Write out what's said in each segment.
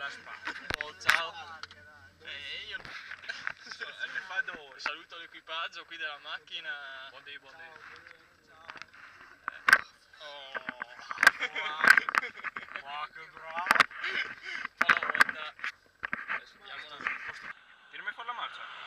sulla spalla. Oh, ciao. Io ne vado, saluto l'equipaggio qui della macchina. Buon day, buon day. Oh. Wow, che bravo! Alla volta. Adesso diamo una... Tirami fuori la marcia.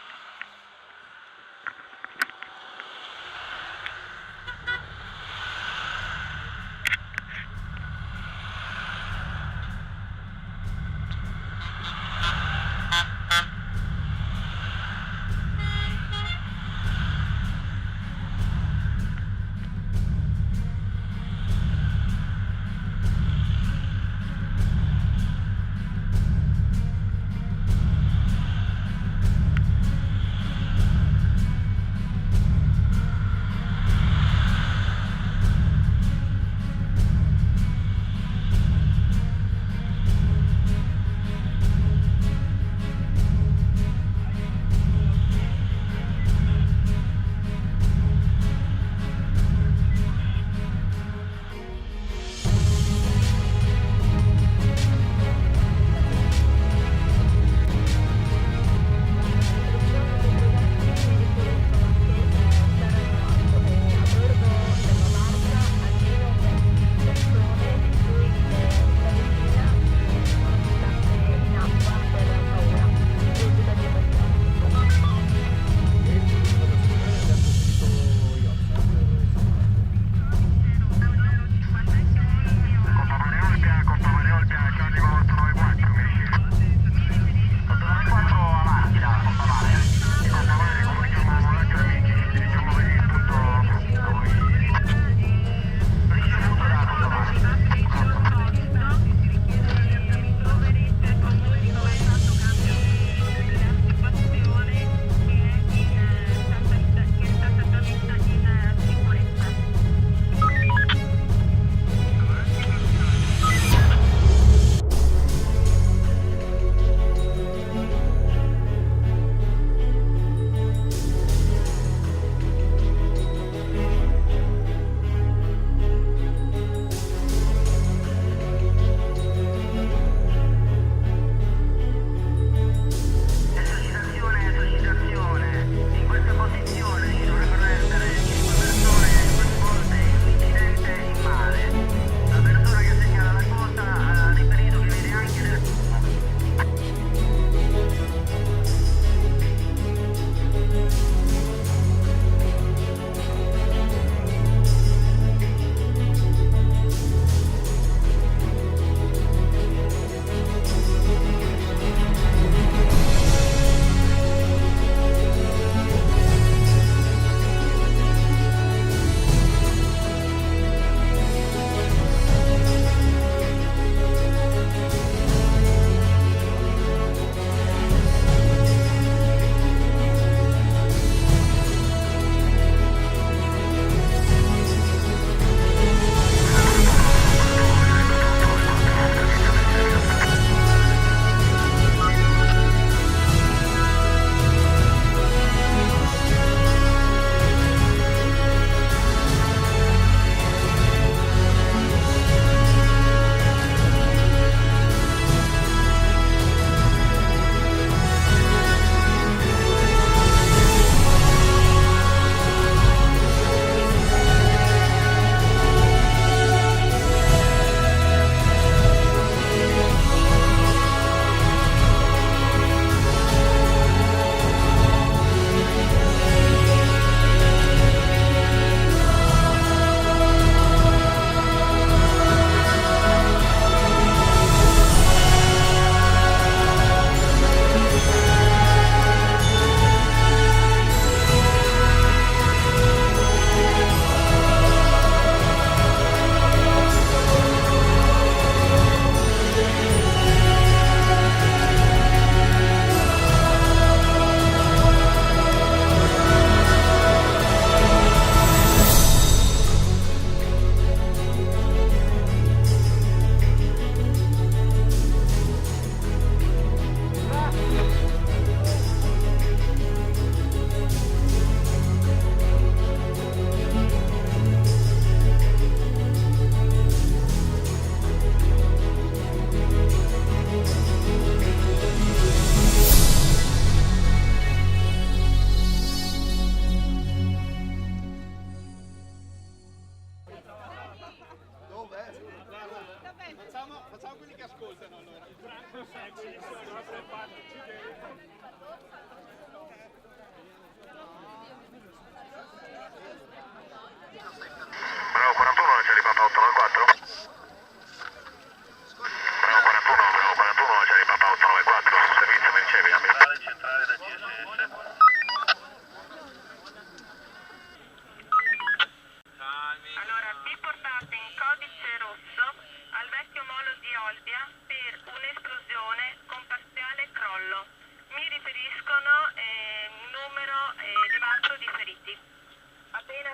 Facciamo quelli che ascoltano allora. Bravo 41, c'è Papa 894. Bravo 41, bravo 41, c'è Papa 894. Servizio mi ricevi, centrale da GSS. Allora, vi portate in codice rosso al vecchio molo di Olbia per un'esplosione con parziale crollo. Mi riferiscono un numero elevato di feriti. Appena